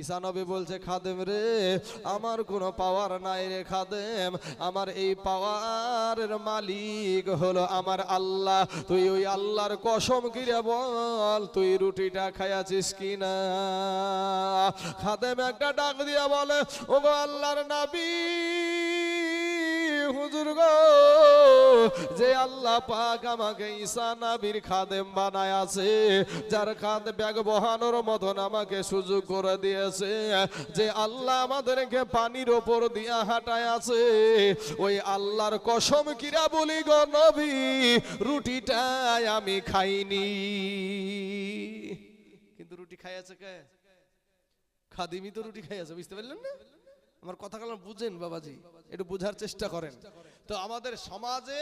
ঈসা নবী বলছে, খাদেম রে, আমার কোনো পাওয়ার নাই রে খাদেম, আমার এই পাওয়ারের মালিক হলো আমার আল্লাহ। তুই ওই আল্লাহর কসম কিরে বল, তুই রুটিটা খাইয়াছিস কিনা? খাদেম একটা ডাক দিয়া বলে, ওগো আল্লাহর নবী, হুজুর গো, যে আল্লাহ পাক আমাকে ঈসা নবীর খাদেম বানায় আছে, যার কাঁধে ব্যাগ বহানোর মতন আমাকে সুযোগ করে দিয়েছে, যে আল্লাহ আমাদেরকে পানির ওপর দিয়া হাঁটায় আছে, ওই আল্লাহর কসম কিরা বলি গো নবী, রুটিটাই আমি খাইনি। কিন্তু রুটি খাইয়াছে কে? খাদিমই তো রুটি খাইয়াছে, বুঝতে পারলেন না? আমার কথাগুলো বুঝেন বাবাজি, একটু বোঝার চেষ্টা করেন। তো আমাদের সমাজে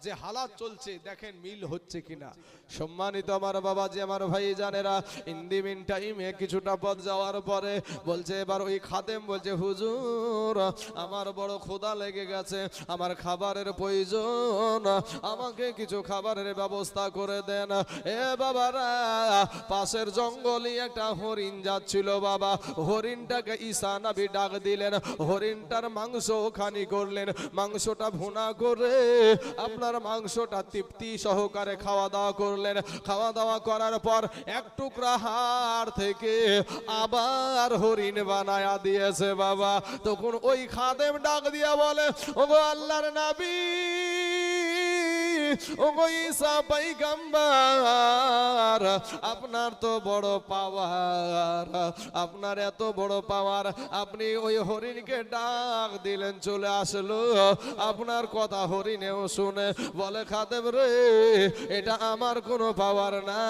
যে হালাত চলছে দেখেন মিল হচ্ছে কিনা। সম্মানিত আমার বাবাজি, আমার ভাই জানেরা, ইন দি মিন টাইমে কিছুটা পথ যাওয়ার পরে বলছে, এবার ওই খাদেম বলছে, হুজুর আমার বড় ক্ষুধা লেগে গেছে, আমার খাবারের প্রয়োজন, আমাকে কিছু খাবারের ব্যবস্থা করে দেন। এ বাবারা, পাশের জঙ্গলে একটা হরিণ যাচ্ছিল বাবা, হরিণটাকে ঈসা নবী ডাক দিলেন, হরিণটার মাংস খানি করলেন, মাংসটা ভুনা করে আপনার মাংসটা তৃপ্তি সহকারে খাওয়া দাওয়া করলেন। খাওয়া দাওয়া করার পর এক টুকরা হাড় থেকে আবার হরিণ বানায়া দিয়েছে বাবা। তখন ওই খাদেম ডাক দিয়া বলে, ওগো আল্লাহর নবী, ওগো ঈসা পয়গম্বর, আপনার তো বড় পাওয়ার, আপনার এত বড় পাওয়ার, আপনি ওই হরিণকে ডাক দিলেন, চলে আসলো, আপনার কথা হরিণেও শুনে বলে, খাদেম রে, এটা আমার কোনো পাওয়ার না,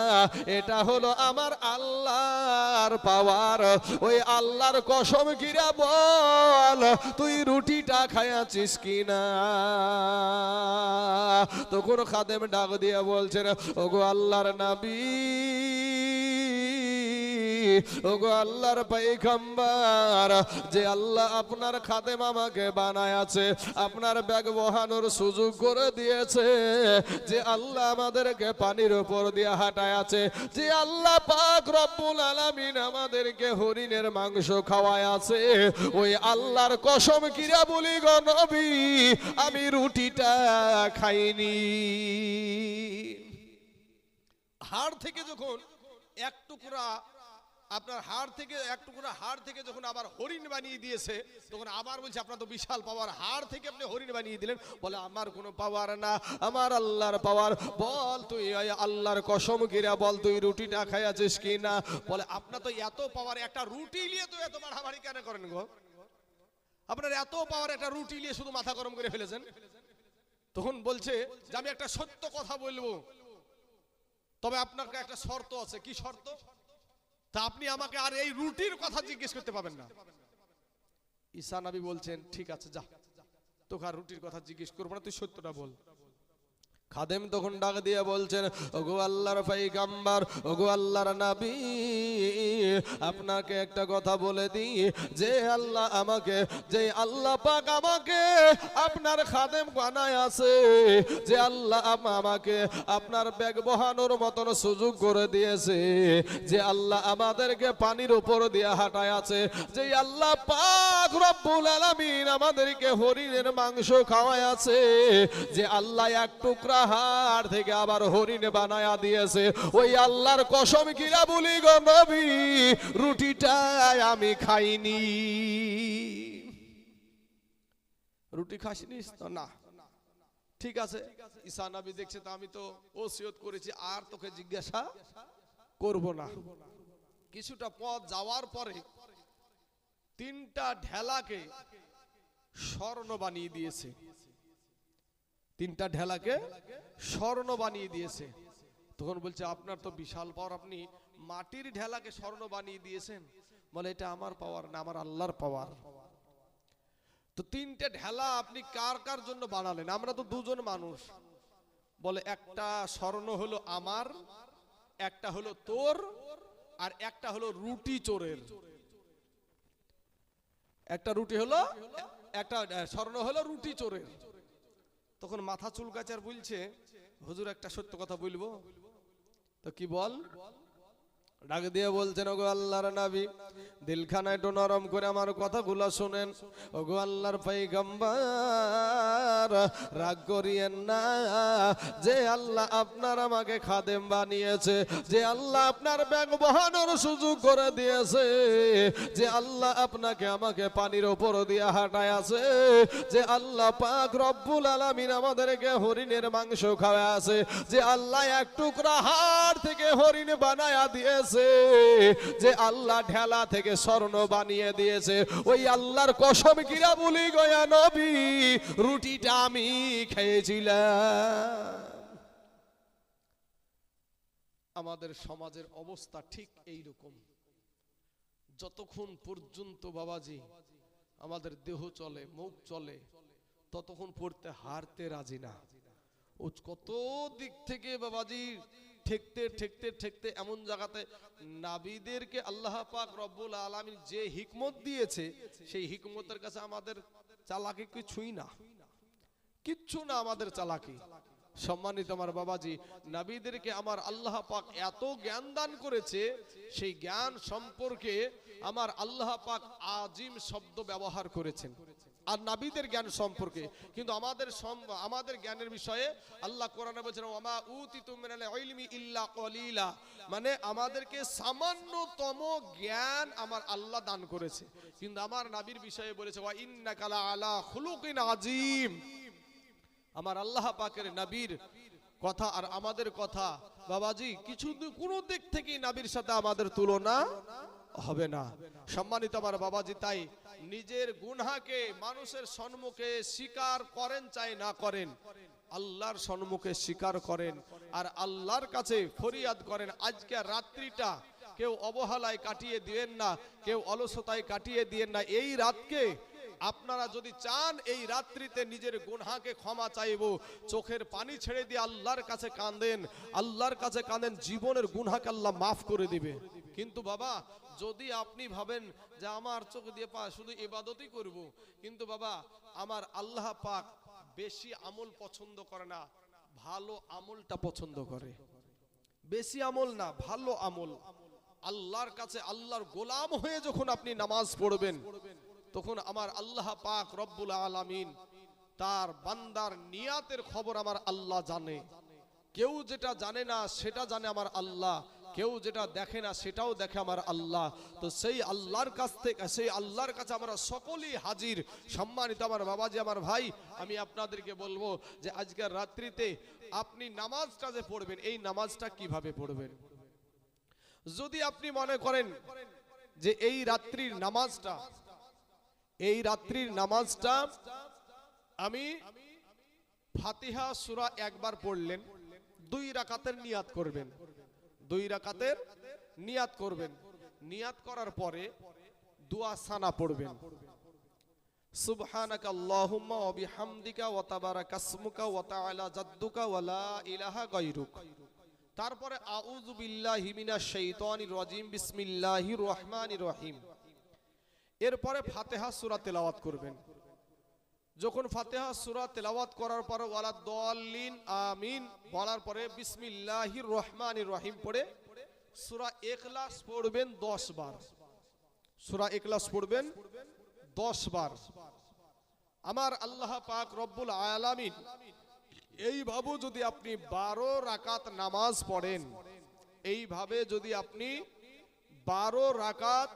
এটা হলো আমার আল্লাহর পাওয়ার। ওই আল্লাহর কসম কিরা বল, তুই রুটিটা খাইয়াছিস কিনা? তখন খাদেম ডাক দিয়ে বলছেন, ওগো আল্লাহর নবী, ওগো আল্লাহর পয়গম্বর, যে আল্লাহ আপনার খাদেম আমাকে বানায় আছে, আপনার ব্যাগ বহানোর সুযোগ করে দিয়েছে, যে আল্লাহ আমাদেরকে পানির উপর দিয়ে হাঁটায় আছে, যে আল্লাহ পাক রব্বুল আলামিন আমাদেরকে হরিণের মাংস খাওয়ায় আছে, ওই আল্লাহর কসম কিরা বলি গো নবী, আমি রুটিটা খাইনি। হাড় থেকে যখন এক টুকরা, আপনার হাড় থেকে এক টুকরা হাড় থেকে যখন আবার হরিণ বানিয়ে দিয়েছে, তখন আবার বলছে, আপনার তো বিশাল পাওয়ার, হাড় থেকে আপনি হরিণ বানিয়ে দিলেন। বলে, আমার কোনো পাওয়ার না, আমার আল্লাহর পাওয়ার। বল তুই আল্লাহর কসম কিরা বল, তুই রুটিটা খাইয়াছিস কি না? বলে, আপনার তো এত পাওয়ার, একটা রুটি নিয়ে তো এত বাড়াবাড়ি কেন করেন গো? আপনার এত পাওয়ার, একটা রুটি নিয়ে শুধু মাথা গরম করে ফেলেছেন। তখন বলছে যে, আমি একটা সত্য কথা বলবো, তবে আপনার একটা শর্ত আছে। কি শর্ত? তা আপনি আমাকে আর এই রুটির কথা জিজ্ঞেস করতে পাবেন না। ঈসা নবী বলছেন, ঠিক আছে, যা, তোকে আর রুটির কথা জিজ্ঞেস করবো না, তুই সত্যটা বল। খাদেম তখন ডাক দিয়ে বলছেন, ওগো আল্লাহর পয়গম্বর, ওগো আল্লাহর নবী, আপনাকে একটা কথা বলে দিই, যে আল্লাহ আমাকে, যে আল্লাহ পাক আমাকে আপনার খাদেম বানায় আছে, যে আল্লাহ আমাকে আপনার ব্যাগ বহানোর মতন সুযোগ করে দিয়েছে, যে আল্লাহ আমাদেরকে পানির উপর দিয়ে হাঁটায় আছে, যে আল্লাহ পাক রব্বুল আলামিন আমাদেরকে হরিণের মাংস খাওয়ায় আছে, যে আল্লাহ এক টুকরা হাড় থেকে আবার হরিণ বানায়া দিয়েছে, ওই আল্লাহর কসম কিরা বলি গো নবী, রুটিটা আমি খাইনি। রুটি খাসনি তো? না, ঠিক আছে। ঈসা নবী দেখছে, তো আমি তো ওসিয়ত করেছি, আর তোকে জিজ্ঞাসা করব না। কিছুটা পথ যাওয়ার পরে তিনটা ঢেলাকে স্বর্ণ বানিয়ে দিয়েছে, তিনটা ঢেলাকে স্বর্ণ বানিয়ে দিয়েছে। তখন বলছে, আপনার তো বিশাল পাওয়ার, আপনি মাটির ঢেলাকে স্বর্ণ বানিয়ে দিয়েছেন। বলে, এটা আমার পাওয়ার না, আমার আল্লাহর পাওয়ার। তো তিনটে ঢেলা আপনি কার কার জন্য বানালেন? আমরা তো দুজন মানুষ। বলে, একটা স্বর্ণ হলো আমার, একটা হলো তোর, আর একটা হলো রুটি চোরের। একটা রুটি হলো, একটা স্বর্ণ হলো রুটি চোরের। তখন মাথা চুলকাচ্ছে আর বলছে, হুজুর একটা সত্য কথা বলবো। তো কি বল? ডাক দিয়ে বলছেন, ওগো আল্লাহর নবী, দিলখানা একটু নরম করে আমার কথাগুলো শুনেন। ওগো আল্লাহর পয়গম্বর, রাগ করিয়েন না, যে আল্লাহ আপনার আমাকে খাদেম বানিয়েছে, যে আল্লাহ আপনার ব্যাগ বহানোর সুযোগ করে দিয়েছে, যে আল্লাহ আপনাকে আমাকে পানির উপর দিয়ে হাঁটায় আছে, যে আল্লাহ পাক রব্বুল আলামিন আমাদেরকে হরিণের মাংস খাওয়া আছে, যে আল্লাহ এক টুকরা হাড় থেকে হরিণ বানায়া দিয়েছে, যে আল্লাহ ঢেলা থেকে স্বর্ণ বানিয়ে দিয়েছে, ওই আল্লাহর কসম কিরা বলি গয়া নবী, রুটিটা আমি খেয়েছিলাম। আমাদের সমাজের অবস্থা ঠিক এই রকম। যতক্ষণ পর্যন্ত বাবাজি আমাদের দেহ চলে, মুখ চলে, ততক্ষণ পড়তে হারতে রাজি না। ও কত দিক থেকে বাবাজি ঠেকতে ঠেকতে ঠেকতে এমন জায়গাতে নাবিদেরকে আল্লাহ পাক রব্বুল আলামিন যে হিকমত দিয়েছে, সেই হিকমতের কাছে আমাদের চালাকি কিছুই না, কিচ্ছু না আমাদের চালাকি। সম্মানিত আমার বাবাজি, নবীদেরকে আমার আল্লাহ পাক এত জ্ঞান দান করেছে, সেই জ্ঞান সম্পর্কে আমার আল্লাহ পাক আজিম শব্দ ব্যবহার করেছেন আর নবীদের জ্ঞান সম্পর্কে। কিন্তু আমাদের জ্ঞানের বিষয়ে আল্লাহ কোরআনে বলেছেন, ওয়ামা উতিতু মিনাল ইলমি ইল্লা কলিলা, মানে আমাদেরকে সামান্যতম জ্ঞান আমার আল্লাহ দান করেছে। কিন্তু আমার নবীর বিষয়ে বলেছে, ওয়া ইন্নাকা লা আলা খুলুকিন আযীম। আমার আল্লাহ পাকের নবীর কথা আর আমাদের কথা বাবাজি কিছু কোন দিক থেকে নবীর সাথে আমাদের তুলনা হবে না। সম্মানিত আমার বাবাজি, তাই নিজের গুনাহকে মানুষের সম্মুখে স্বীকার করেন চাই না করেন, আল্লাহর সম্মুখে স্বীকার করেন আর আল্লাহর কাছে ফরিয়াদ করেন। আজকে রাত্রিটা কেউ অবহেলায় কাটিয়ে দিবেন না, কেউ অলসতায় কাটিয়ে দিবেন না। এই রাতকে আপনারা যদি চান এই রাত্রিতে নিজের গুনাহকে ক্ষমা চাইবো, চোখের পানি ছেড়ে দিয়ে আল্লাহর কাছে কাঁদেন, আল্লাহর কাছে কাঁদেন, জীবনের গুনাহকে আল্লাহ মাফ করে দিবে। কিন্তু বাবা যদি আপনি ভাবেন যে আমার চোখ দিয়ে শুধু ইবাদতই করব, কিন্তু বাবা আমার আল্লাহ পাক বেশি আমল পছন্দ করে না, ভালো আমলটা পছন্দ করে। বেশি আমল না, ভালো আমল। আল্লাহর কাছে আল্লাহর গোলাম হয়ে যখন আপনি নামাজ পড়বেন, তখন আমার আল্লাহ পাক রব্বুল আলামিন তার বান্দার নিয়াতের খবর আমার আল্লাহ জানে। কেউ যেটা জানে না সেটা জানে আমার আল্লাহ, কেউ যেটা দেখে না সেটাও দেখে আমার আল্লাহ। তো সেই আল্লাহর কাছ থেকে, সেই আল্লাহর কাছে আমরা সকলেই হাজির। সম্মানিত আমার বাবাজি, আমার ভাই, আমি আপনাদেরকে বলবো যে আজকের রাত্রিতে আপনি নামাজটা যে পড়বেন, এই নামাজটা কিভাবে পড়বেন। যদি আপনি মনে করেন যে এই রাত্রির নামাজটা আমি ফাতিহা সূরা একবার পড়লেন, 2 রাকাতের নিয়াত করবেন, 2 রাকাতের নিয়াত করবেন। নিয়াত করার পরে দোয়া সানা পড়বেন, সুবহানাকা আল্লাহুম্মা ওয়া বিহামদিকা ওয়া তাবারাকাসমুকা ওয়া তাআলা জাদ্দুকা ওয়া লা ইলাহা গায়রুক। তারপরে আউযু বিল্লাহি মিনাশ শাইতানির রাজিম, বিসমিল্লাহির রহমানির রহিম। এরপরে ফাতিহা সূরা তেলাওয়াত করবেন। যখন ফাতিহা সূরা তেলাওয়াত করার পর ওয়ালা দাল্লিন আমিন বলার পরে বিসমিল্লাহির রহমানির রহিম পড়ে সূরা ইখলাস পড়বেন 10 বার। সূরা ইখলাস পড়বেন 10 বার। আমার আল্লাহ পাক রব্বুল আলামিন এইভাবে যদি আপনি 12 রাকাত নামাজ পড়েন, এইভাবে যদি আপনি 12 রাকাত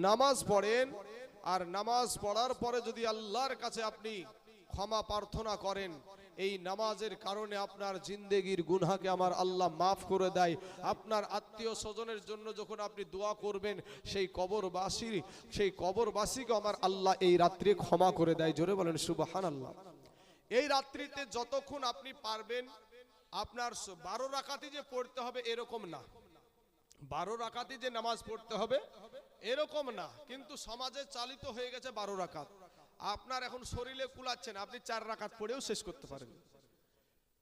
নামাজ পড়েন, আর নামাজ পড়ার পরে যদি আল্লাহর কাছে আপনি ক্ষমা প্রার্থনা করেন, এই নামাজের কারণে আপনার জিন্দেগির গুনাহকে আমার আল্লাহ মাফ করে দেয়। আপনার আত্মীয় স্বজনের জন্য যখন আপনি দোয়া করবেন, সেই কবরবাসীকে আমার আল্লাহ এই রাত্রে ক্ষমা করে দেয়। জোরে বলেন সুবহানাল্লাহ। এই রাত্রিতে যতক্ষণ আপনি পারবেন, আপনার 12 রাকাতই যে পড়তে হবে এরকম না, 12 রাকাতই যে নামাজ পড়তে হবে এরকম না, কিন্তু সমাজে চালিত হয়ে গেছে 12 রাকাত। আপনার এখন শরীরে কুলাচ্ছে না, আপনি 4 রাকাত পড়েও শেষ করতে পারেন।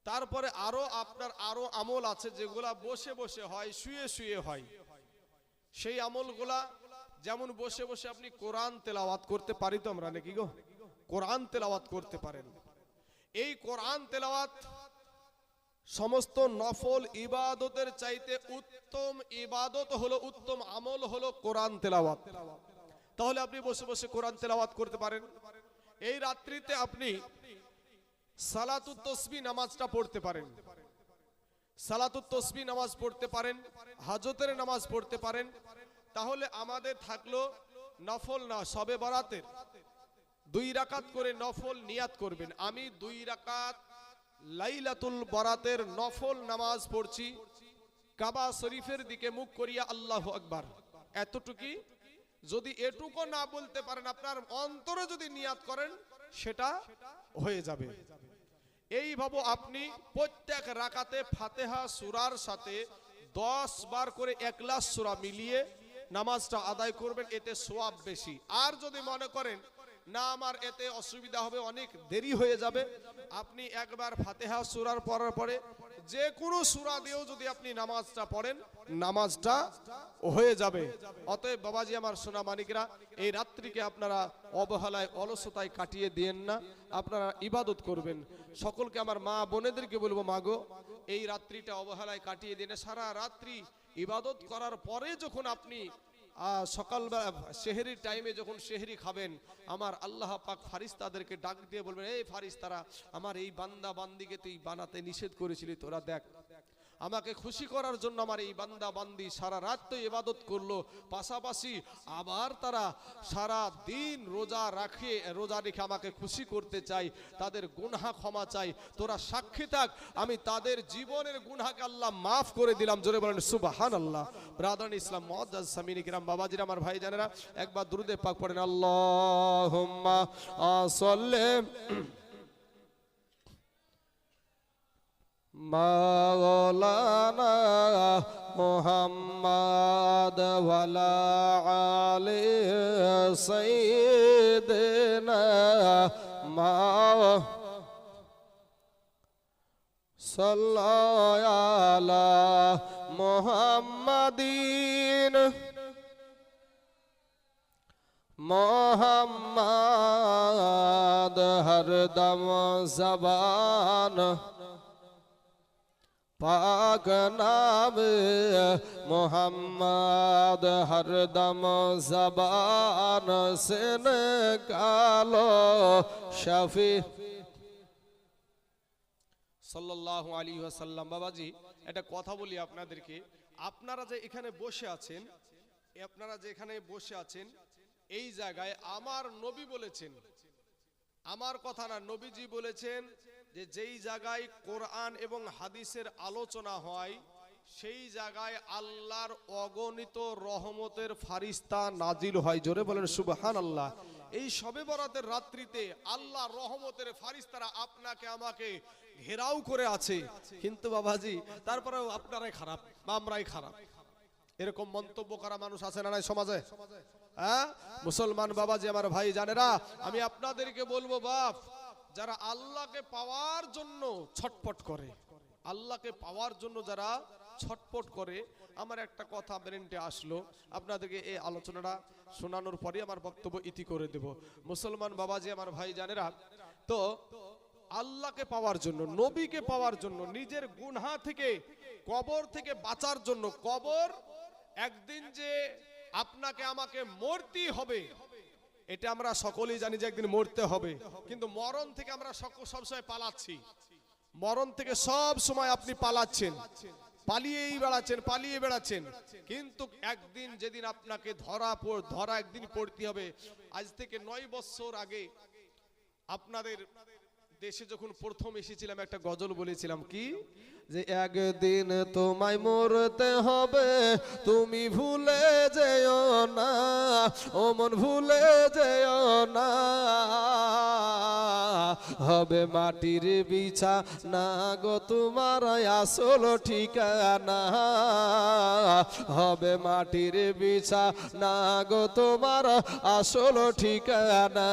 তারপরে আপনার আরো আমল আছে যেগুলা বসে বসে হয়, শুয়ে শুয়ে হয়। সেই আমলগুলা যেমন বসে বসে আপনি কোরআন তেলাওয়াত করতে পারি, তো আমরা নাকি গো কোরআন তেলাওয়াত করতে পারেন। এই কোরআন তেলাওয়াত সমস্ত নফল ইবাদতের চাইতে উত্তম ইবাদত হলো, উত্তম আমল হলো কোরআন তেলাওয়াত। তাহলে আপনি বসে বসে কোরআন তেলাওয়াত করতে পারেন। এই রাত্রিতে আপনি সালাতুত তাসবিহ নামাজটা পড়তে পারেন, সালাতুত তাসবিহ নামাজ পড়তে পারেন, হাজতের নামাজ পড়তে পারেন। তাহলে আমাদের থাকলো নফল না, শবে বরাতের 2 রাকাত করে নফল নিয়াত করবেন। আমি 2 রাকাত লাইলাতুল বরাতের নফল নামাজ পড়ছি, কাবা শরীফের দিকে মুখ করিয়া আল্লাহু আকবার। এতটুকুই, যদি এটুকু না বলতে পারেন, আপনার অন্তরে যদি নিয়াত করেন সেটা হয়ে যাবে। এইভাবে আপনি প্রত্যেক রাকাতে ফাতিহা সূরার সাথে 10 বার করে ইখলাস সূরা মিলিয়ে নামাজটা আদায় করবেন, এতে সওয়াব বেশি। আর যদি মনে করেন না আমার এতে অসুবিধা হবে, অনেক দেরি হয়ে যাবে, আপনি একবার ফাতিহা সূরার পড়ার পরে যে কোনো সূরা দিয়েও যদি আপনি নামাজটা পড়েন, নামাজটা হয়ে যাবে। অতএব বাবাজি আমার সোনা মানিকরা, এই রাত্রিকে আপনারা অবহেলায় অলসতায় কাটিয়ে দিয়েন না, আপনারা ইবাদত করবেন। সকলকে আমার মা বোনেদেরকে বলবো, মাগো এই রাত্রিটা অবহেলায় কাটিয়ে দিন। সারা রাত্রি ইবাদত করার পরে যখন আপনি সকালবেলা সেহরির টাইমে যখন সেহরি খাবেন, আমার আল্লাহ পাক ফারিস্তাদেরকে ডাক দিয়ে বলবেন, এই ফারিস্তারা, আমার এই বান্দা বান্দিকে তুই বানাতে নিষেধ করেছিলি, তোরা দেখ আমাকে খুশি করার জন্য আমার এই বান্দা বান্দি সারা রাত তো ইবাদত করলো, পাশাপাশি আবার তারা সারা দিন রোজা রেখে আমাকে খুশি করতে চাই, তাদের গুনাহ ক্ষমা চাই, তোরা সাক্ষী থাক, আমি তাদের জীবনের গুনাহকে আল্লাহ মাফ করে দিলাম। জোরে বলেন সুবহানাল্লাহ। ব্রাদার ইসলাম মুআজ্জাজ সামিনী কিরাম, বাবাজিরা আমার ভাই জানেরা, একবার দুরূদে পাক পড়েন, আল্লাহুম্মা সাল্লি মাওলানা মুহাম্মদ ওয়ালা আলি সাইয়্যিদিনা সাল্লাল্লাহু আলা মুহাম্মাদিন মুহাম্মদ হরদম জবান পাক নাম মোহাম্মদ হরদম জবান সে নিকালো শফি সাল্লাল্লাহু আলাইহি ওয়াসাল্লাম। বাবাজি একটা কথা বলি আপনাদেরকে, আপনারা যে এখানে বসে আছেন, এই জায়গায় আমার নবী বলেছেন, আমার কথা না, নবীজি বলেছেন যে যেই জায়গায় কোরআন এবং হাদিসের আলোচনা হয়, সেই জায়গায় আল্লাহর অগণিত রহমতের ফারিস্তা নাজিল হয়। জোরে বলেন সুবহানাল্লাহ। এই শবে বরাতের রাত্রিতে আল্লাহ রহমতের ফারিস্তারা আপনাকে আমাকে ঘেরাও করে আছে, কিন্তু বাবাজি তারপরেও আপনারাই খারাপ বা আমরাই খারাপ, এরকম মন্তব্য করা মানুষ আছে না নাই সমাজে? হ্যাঁ মুসলমান বাবাজি আমার ভাই জানেরা, আমি আপনাদেরকে বলবো, বাপ যারা আল্লাহকে পাওয়ার জন্য ছটফট করে, আল্লাহকে পাওয়ার জন্য যারা ছটফট করে, আমার একটা কথা ব্রেনটে আসলো, আপনাদেরকে এই আলোচনাটা শোনানোর পরে আমার বক্তব্য ইতি করে দেব। মুসলমান বাবাজি আমার ভাই জানেরা, তো আল্লাহকে পাওয়ার জন্য, নবীকে পাওয়ার জন্য, নিজের গুনাহ থেকে, কবর থেকে বাঁচার জন্য, কবর একদিন যে আপনাকে আমাকে মরতে হবে, এটা আমরা সকলেই জানি যে একদিন মরতে হবে, কিন্তু মরণ থেকে আমরা সবসময় পালাচ্ছি, মরণ থেকে সব সময় আপনি পালাচ্ছেন, পালিয়ে বেড়াচ্ছেন, কিন্তু একদিন যেদিন আপনাকে ধরা একদিন পড়তে হবে। আজ থেকে 9 বছর আগে আপনাদের দেশে যখন প্রথম এসেছিলাম, একটা গজল বলেছিলাম, কি যে একদিন তোমায় মরতে হবে, তুমি ভুলে যেও না, ও মন ভুলে যেও না, হবে মাটির বিছানা গো তোমার আসল ঠিকানা, হবে মাটির বিছানা গো তোমার আসল ঠিকানা।